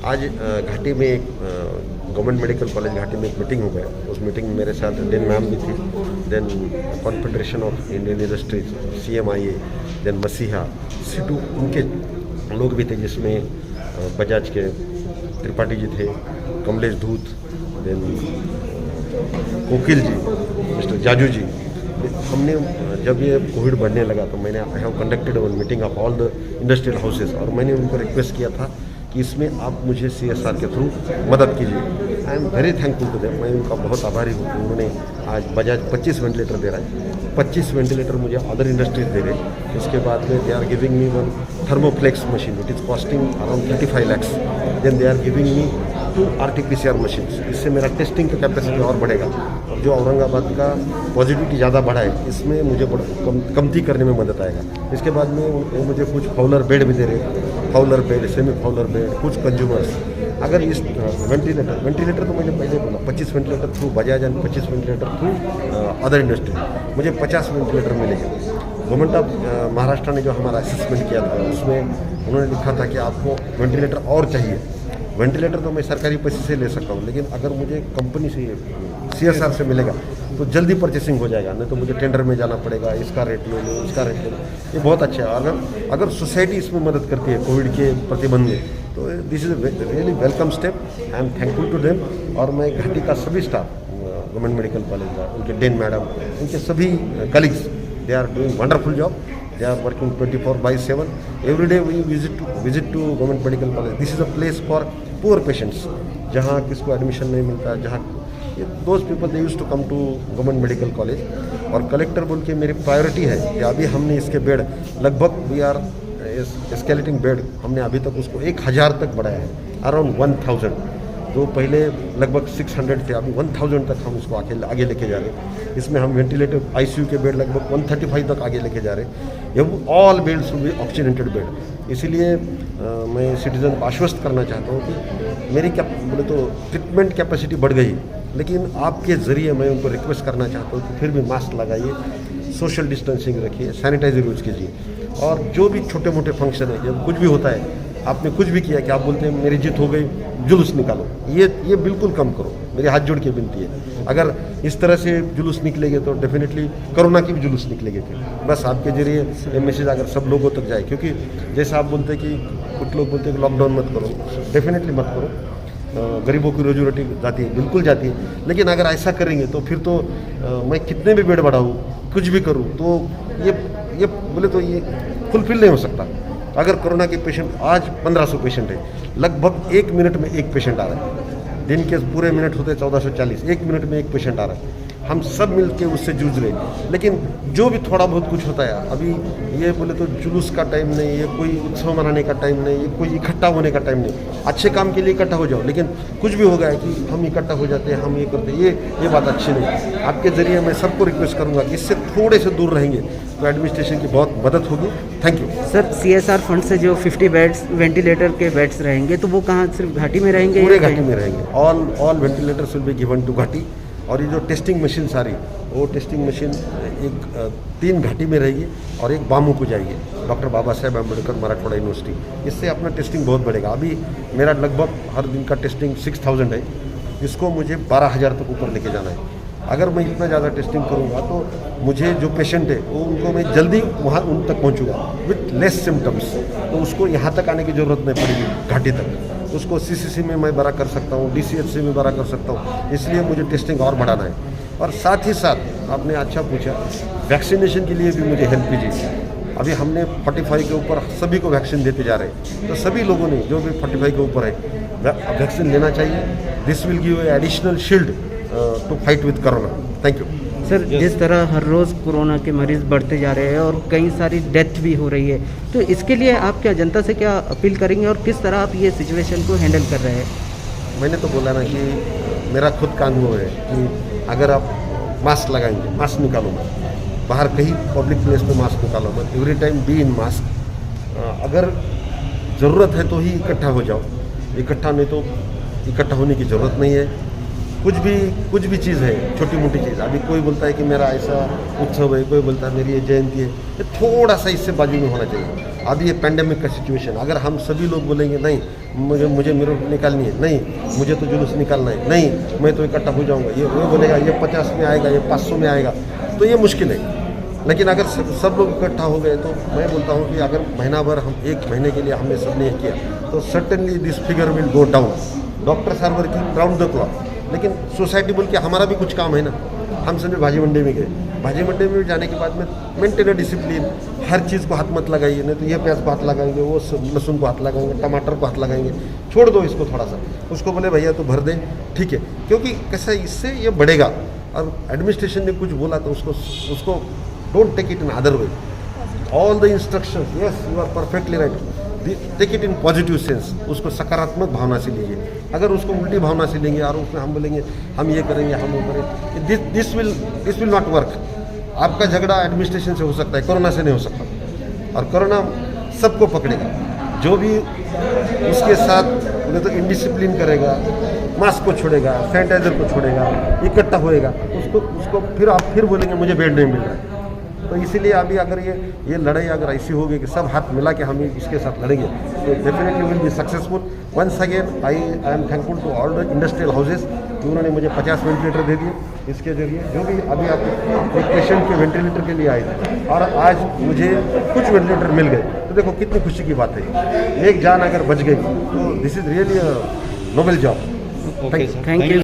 आज घाटी में एक गवर्नमेंट मेडिकल कॉलेज घाटी में एक मीटिंग हो गया। उस मीटिंग में मेरे साथ डेन मैम भी थी, then confederation of Indian industries CMIA, then मसीहा सिटू, उनके लोग भी थे, जिसमें बजाज के त्रिपाठी जी थे, कमलेश धूत, देन कोकिल जी, मिस्टर जाजू जी। हमने जब ये कोविड बढ़ने लगा तो मैंने I have conducted one meeting of all the industrial houses, और मैंने उनको रिक्वेस्ट किया था कि इसमें आप मुझे CSR के थ्रू मदद कीजिए। I am very thankful to them, मैं उनका बहुत आभारी हूँ। उन्होंने आज बजाज 25 वेंटिलेटर दे रहा है, 25 वेंटिलेटर मुझे अदर इंडस्ट्रीज दे रहे। इसके बाद में they are giving me one thermoflex machine, it is costing around 35 lakhs। Then they are giving me 2 RT-PCR machines. इससे मेरा टेस्टिंग का कैपेसिटी और बढ़ेगा, और जो औरंगाबाद का पॉजिटिविटी ज़्यादा बढ़ा है इसमें मुझे कमती करने में मदद आएगा। इसके बाद में वो मुझे कुछ फाउलर बेड भी दे रहे, Fowler bed, semi Fowler bed, कुछ कंज्यूमर्स। अगर इस वेंटिलेटर तो मुझे पहले बोला 25 ventilator through Bajaj and 25 ventilator through other industry, मुझे 50 वेंटिलेटर मिलेगा। गवर्नमेंट ऑफ महाराष्ट्र ने जो हमारा असेसमेंट किया था उसमें उन्होंने लिखा था कि आपको वेंटिलेटर और चाहिए। वेंटिलेटर तो मैं सरकारी पैसे से ले सकता हूँ, लेकिन अगर मुझे कंपनी से CSR से मिलेगा तो जल्दी परचेसिंग हो जाएगा, नहीं तो मुझे टेंडर में जाना पड़ेगा, इसका रेट ले लो, इसका रेट ले लो। ये बहुत अच्छा है। अगर सोसाइटी इसमें मदद करती है कोविड के प्रतिबंध में, तो this is really welcome step. I am thankful to them. और मैं घाटी का सभी स्टाफ, गवर्नमेंट मेडिकल कॉलेज का, उनके डेन मैडम, उनके सभी colleagues, they are doing wonderful job. They are working 24/7. Every day we visit to government medical college. This is a place for poor patients. जहाँ किसको एडमिशन नहीं मिलता, जहाँ those people they used to come to government medical college. और collector बोल के मेरी priority है कि अभी हमने इसके बेड लगभग वी आर एस्केलेटिंग बेड, हमने अभी तक उसको 1000 तक बढ़ाया है, अराउंड 1000। जो पहले लगभग 600 थे, अभी 1000 तक हम इसको आगे लेके जा रहे हैं। इसमें हम वेंटिलेटर ICU के बेड लगभग 135 तक आगे लेके जा रहे हैं। ये all beds will be oxygenated bed. इसीलिए मैं सिटीजन को आश्वस्त करना चाहता हूँ कि मेरी क्या बोले तो ट्रीटमेंट कैपेसिटी बढ़ गई, लेकिन आपके ज़रिए मैं उनको रिक्वेस्ट करना चाहता हूँ कि फिर भी मास्क लगाइए, सोशल डिस्टेंसिंग रखिए, सैनिटाइजर यूज कीजिए। और जो भी छोटे मोटे फंक्शन है, जब कुछ भी होता है, आपने कुछ भी किया कि आप बोलते हैं मेरी जीत हो गई, जुलूस निकालो, ये बिल्कुल कम करो। मेरी हाथ जोड़ के विनती है। अगर इस तरह से जुलूस निकलेंगे तो डेफिनेटली कोरोना की भी जुलूस निकलेगी। फिर बस आपके जरिए ये मैसेज अगर सब लोगों तक जाए, क्योंकि जैसे आप बोलते हैं कि कुछ लोग बोलते हैं कि लॉकडाउन मत करो, डेफिनेटली मत करो। गरीबों की रोजी रोटी जाती है, बिल्कुल जाती है, लेकिन अगर ऐसा करेंगे तो फिर तो मैं कितने भी बेड बढ़ाऊँ, कुछ भी करूँ, तो ये बोले तो ये फुलफिल नहीं हो सकता। अगर कोरोना के पेशेंट आज 1500 पेशेंट है, लगभग 1 मिनट में एक पेशेंट आ रहा है। दिन के पूरे मिनट होते 1440, 1 मिनट में एक पेशेंट आ रहा है। हम सब मिलके उससे जूझ रहे हैं। लेकिन जो भी थोड़ा बहुत कुछ होता है, अभी ये बोले तो जुलूस का टाइम नहीं, ये कोई उत्सव मनाने का टाइम नहीं, ये कोई इकट्ठा होने का टाइम नहीं। अच्छे काम के लिए इकट्ठा हो जाओ, लेकिन कुछ भी हो गया कि हम इकट्ठा हो जाते हैं, हम ये करते हैं, ये बात अच्छी नहीं। आपके ज़रिए मैं सबको रिक्वेस्ट करूँगा कि इससे थोड़े से दूर रहेंगे तो एडमिनिस्ट्रेशन की बहुत मदद होगी। Thank you sir. CSR fund से जो 50 बेड्स वेंटिलेटर के बेड्स रहेंगे, तो वो कहाँ, सिर्फ घाटी में रहेंगे? पूरे घाटी में रहेंगे। All ventilators will be given to घाटी। और ये जो टेस्टिंग मशीन सारी, वो टेस्टिंग मशीन 3 घाटी में रहेगी और 1 बामू को जाएगी, डॉक्टर बाबा साहेब अम्बेडकर मराठवाड़ा यूनिवर्सिटी। इससे अपना टेस्टिंग बहुत बढ़ेगा। अभी मेरा लगभग हर दिन का टेस्टिंग 6000 है, इसको मुझे 12000 तक ऊपर लेके जाना है। अगर मैं इतना ज़्यादा टेस्टिंग करूँगा तो मुझे जो पेशेंट है वो उनको मैं जल्दी वहाँ उन तक पहुँचूँगा विथ लेस सिम्टम्स। तो उसको यहाँ तक आने की ज़रूरत नहीं पड़ेगी घाटी तक। उसको CCC में मैं बड़ा कर सकता हूँ, DCHC में बड़ा कर सकता हूँ। इसलिए मुझे टेस्टिंग और बढ़ाना है। और साथ ही साथ आपने अच्छा पूछा, वैक्सीनेशन के लिए भी मुझे हेल्प कीजिए। अभी हमने 45 के ऊपर सभी को वैक्सीन देते जा रहे हैं, तो सभी लोगों ने जो भी 45 के ऊपर है वैक्सीन लेना चाहिए। This will give additional shield to fight with corona. Thank you sir. जिस तरह हर रोज़ कोरोना के मरीज़ बढ़ते जा रहे हैं और कई सारी डेथ भी हो रही है, तो इसके लिए आप क्या जनता से क्या अपील करेंगे और किस तरह आप ये सिचुएशन को हैंडल कर रहे हैं? मैंने तो बोला ना कि मेरा खुद का अनुभव है कि अगर आप मास्क लगाएंगे, मास्क निकालो मत, बाहर कहीं पब्लिक प्लेस पे मास्क निकालो मत, every time be in mask. अगर ज़रूरत है तो ही इकट्ठा हो जाओ, इकट्ठा नहीं तो इकट्ठा होने की ज़रूरत नहीं है। कुछ भी चीज़ है, छोटी मोटी चीज़। अभी कोई बोलता है कि मेरा ऐसा उत्सव है, कोई बोलता है मेरी ये जयंती है, थोड़ा सा इससे बाजू में होना चाहिए। अब ये पेंडेमिक का सिचुएशन, अगर हम सभी लोग बोलेंगे नहीं मुझे मेरे निकालनी है, नहीं मुझे तो जुलूस निकालना है, नहीं मैं तो इकट्ठा हो जाऊंगा, ये वो बोलेगा ये 50 में आएगा, ये 500 में आएगा, तो ये मुश्किल है। लेकिन अगर सब लोग इकट्ठा हो गए तो मैं बोलता हूँ कि अगर महीना भर हम 1 महीने के लिए हमने सबने ये किया तो certainly this figure will go down. Doctors are working round the clock, लेकिन सोसाइटी बोल के हमारा भी कुछ काम है ना। हम समझे भाजी मंडी में गए, भाजी मंडी में जाने के बाद में मेंटेन डिसिप्लिन, हर चीज़ को हाथ मत लगाइए, नहीं तो ये प्याज को हाथ लगाएंगे, वो लहसुन को हाथ लगाएंगे, टमाटर को हाथ लगाएंगे, छोड़ दो इसको थोड़ा सा, उसको बोले भैया तो भर दें, ठीक है, क्योंकि कैसा है इससे ये बढ़ेगा। और एडमिनिस्ट्रेशन ने कुछ बोला तो उसको don't take it in other way, all the instructions, yes you are perfectly right, take it in positive sense, उसको सकारात्मक भावना से लीजिए। अगर उसको उल्टी भावना से लेंगे और उसमें हम बोलेंगे हम ये करेंगे, हम वो करेंगे, दिस विल नॉट वर्क। आपका झगड़ा एडमिनिस्ट्रेशन से हो सकता है, कोरोना से नहीं हो सकता। और कोरोना सबको पकड़ेगा, जो भी उसके साथ उन्हें तो इनडिसिप्लिन करेगा, मास्क को छोड़ेगा, सैनिटाइजर को छोड़ेगा, इकट्ठा होएगा, उसको फिर आप फिर बोलेंगे मुझे बेड नहीं मिल रहा है। तो इसीलिए अभी अगर ये लड़ाई अगर ऐसी होगी कि सब हाथ मिला के हम इसके साथ लड़ेंगे तो definitely will be successful. Once again I am thankful to all the industrial houses कि उन्होंने मुझे 50 वेंटिलेटर दे दिए, इसके जरिए जो भी अभी आप एक पेशेंट के वेंटिलेटर के लिए आए थे और आज मुझे कुछ वेंटिलेटर मिल गए, तो देखो कितनी खुशी की बात है। एक जान अगर बच गई तो this is really a Nobel job. Thank you.